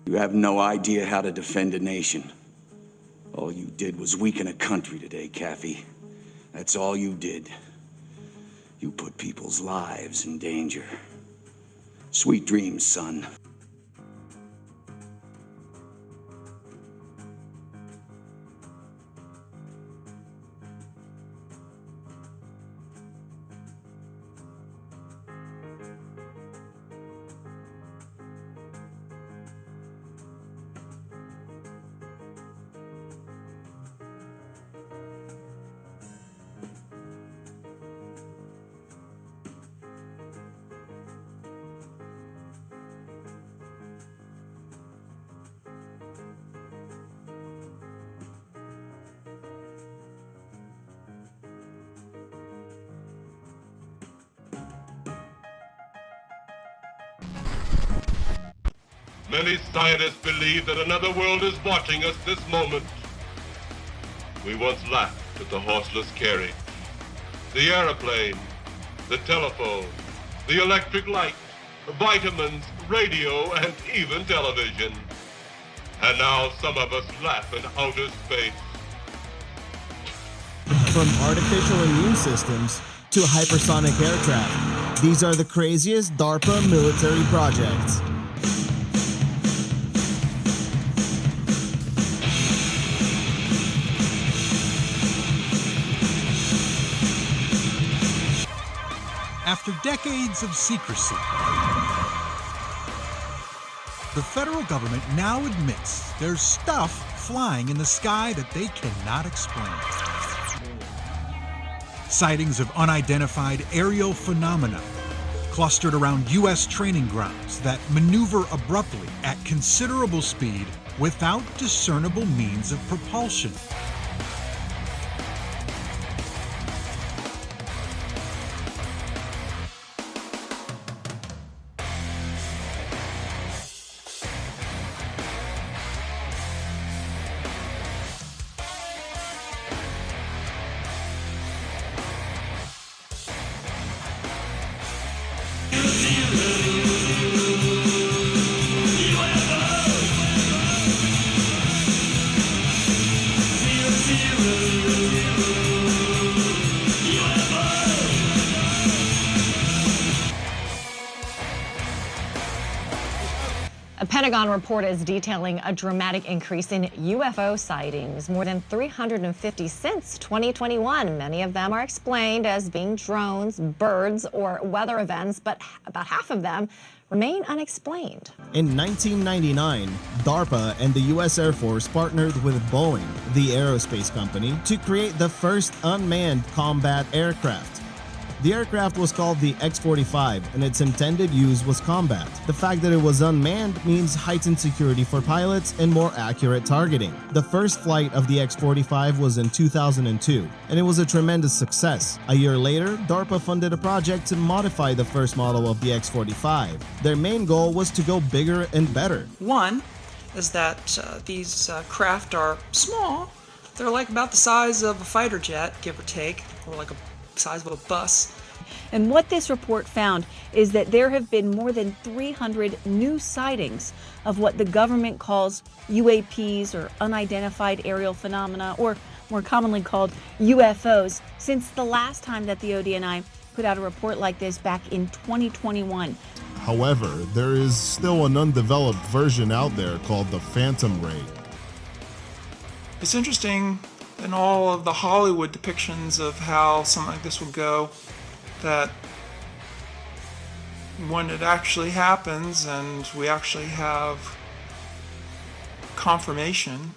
You have no idea how to defend a nation. All you did was weaken a country today, Caffey. That's all you did. You put people's lives in danger. Sweet dreams, son. Many scientists believe that another world is watching us this moment. We once laughed at the horseless carriage, the airplane, the telephone, the electric light, vitamins, radio, and even television. And now some of us laugh in outer space. From artificial immune systems to hypersonic aircraft, these are the craziest DARPA military projects. After decades of secrecy, the federal government now admits there's stuff flying in the sky that they cannot explain. Sightings of unidentified aerial phenomena clustered around U.S. training grounds that maneuver abruptly at considerable speed without discernible means of propulsion. A Pentagon report is detailing a dramatic increase in UFO sightings, more than 350 since 2021. Many of them are explained as being drones, birds, or weather events, but about half of them remain unexplained. In 1999, DARPA and the U.S. Air Force partnered with Boeing, the aerospace company, to create the first unmanned combat aircraft. The aircraft was called the X-45, and its intended use was combat. The fact that it was unmanned means heightened security for pilots and more accurate targeting. The first flight of the X-45 was in 2002, and it was a tremendous success. A year later, DARPA funded a project to modify the first model of the X-45. Their main goal was to go bigger and better. One is that these craft are small. They're like about the size of a fighter jet, give or take, or like a size of a bus. And what this report found is that there have been more than 300 new sightings of what the government calls UAPs, or unidentified aerial phenomena, or more commonly called UFOs, since the last time that the ODNI put out a report like this back in 2021. However, there is still an undeveloped version out there called the Phantom Ray. It's interesting in all of the Hollywood depictions of how something like this would go, that when it actually happens and we actually have confirmation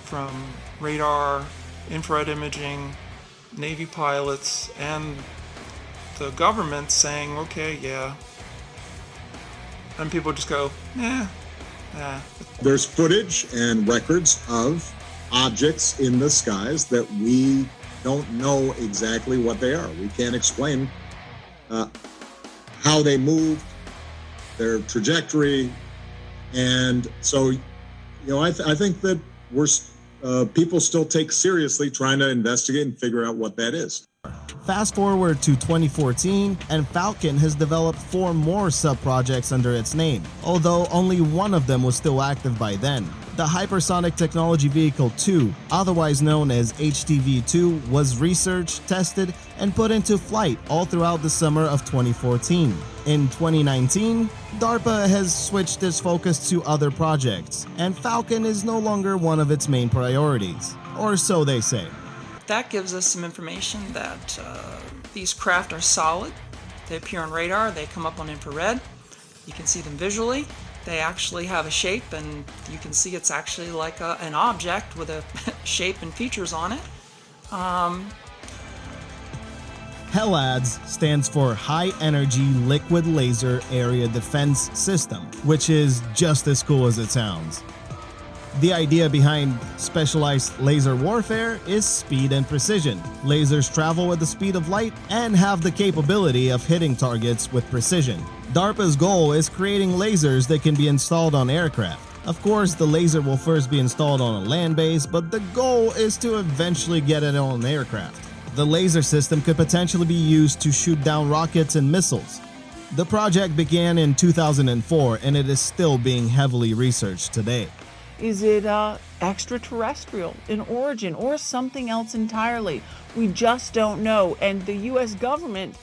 from radar, infrared imaging, Navy pilots, and the government saying, okay, yeah, and people just go, yeah. There's footage and records of objects in the skies that we don't know exactly what they are. We can't explain how they moved, their trajectory, and so, you know, I think that people still take seriously trying to investigate and figure out what that is. Fast forward to 2014, and Falcon has developed 4 more sub-projects under its name, although only one of them was still active by then. The Hypersonic Technology Vehicle 2, otherwise known as HTV-2, was researched, tested, and put into flight all throughout the summer of 2014. In 2019, DARPA has switched its focus to other projects, and Falcon is no longer one of its main priorities, or so they say. That gives us some information that these craft are solid. They appear on radar, they come up on infrared, you can see them visually. They actually have a shape, and you can see it's actually like an object with a shape and features on it. HELADS stands for High Energy Liquid Laser Area Defense System, which is just as cool as it sounds. The idea behind specialized laser warfare is speed and precision. Lasers travel at the speed of light and have the capability of hitting targets with precision. DARPA's goal is creating lasers that can be installed on aircraft. Of course, the laser will first be installed on a land base, but the goal is to eventually get it on an aircraft. The laser system could potentially be used to shoot down rockets and missiles. The project began in 2004, and it is still being heavily researched today. Is it extraterrestrial in origin or something else entirely? We just don't know, and the U.S. government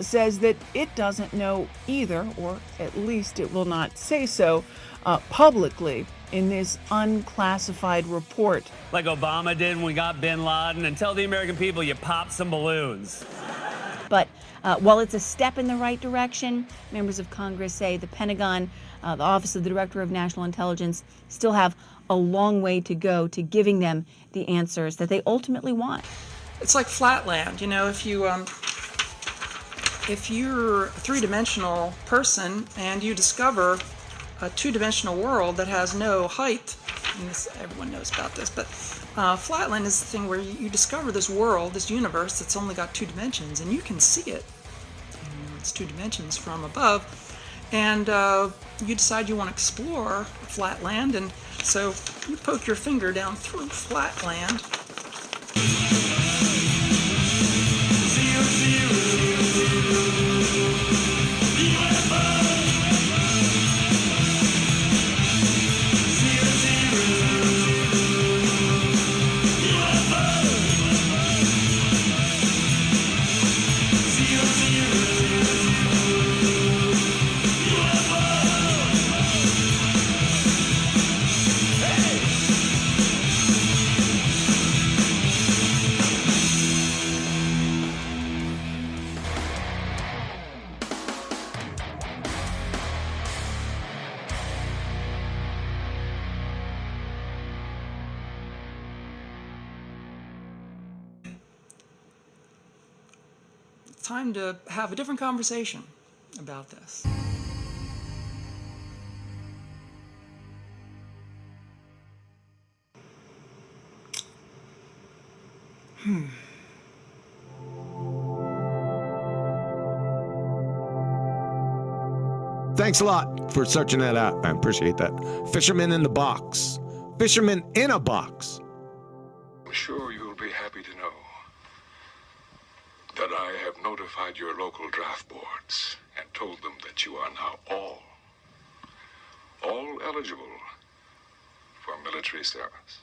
says that it doesn't know either, or at least it will not say so publicly in this unclassified report. Like Obama did when we got bin Laden, and tell the American people you popped some balloons. But while it's a step in the right direction, members of Congress say the Pentagon, the Office of the Director of National Intelligence, still have a long way to go to giving them the answers that they ultimately want. It's like flatland, you know, if you're a three-dimensional person and you discover a two-dimensional world that has no height, and this, everyone knows about this, but flatland is the thing where you discover this world, this universe that's only got 2 dimensions, and you can see it. It's 2 dimensions from above, and you decide you want to explore flatland, and so you poke your finger down through flatland. Time to have a different conversation about this. Thanks a lot for searching that out. I appreciate that. Fisherman in the Box. Fisherman in a Box. I'm sure you'll be happy to know that I have notified your local draft boards and told them that you are now all eligible for military service.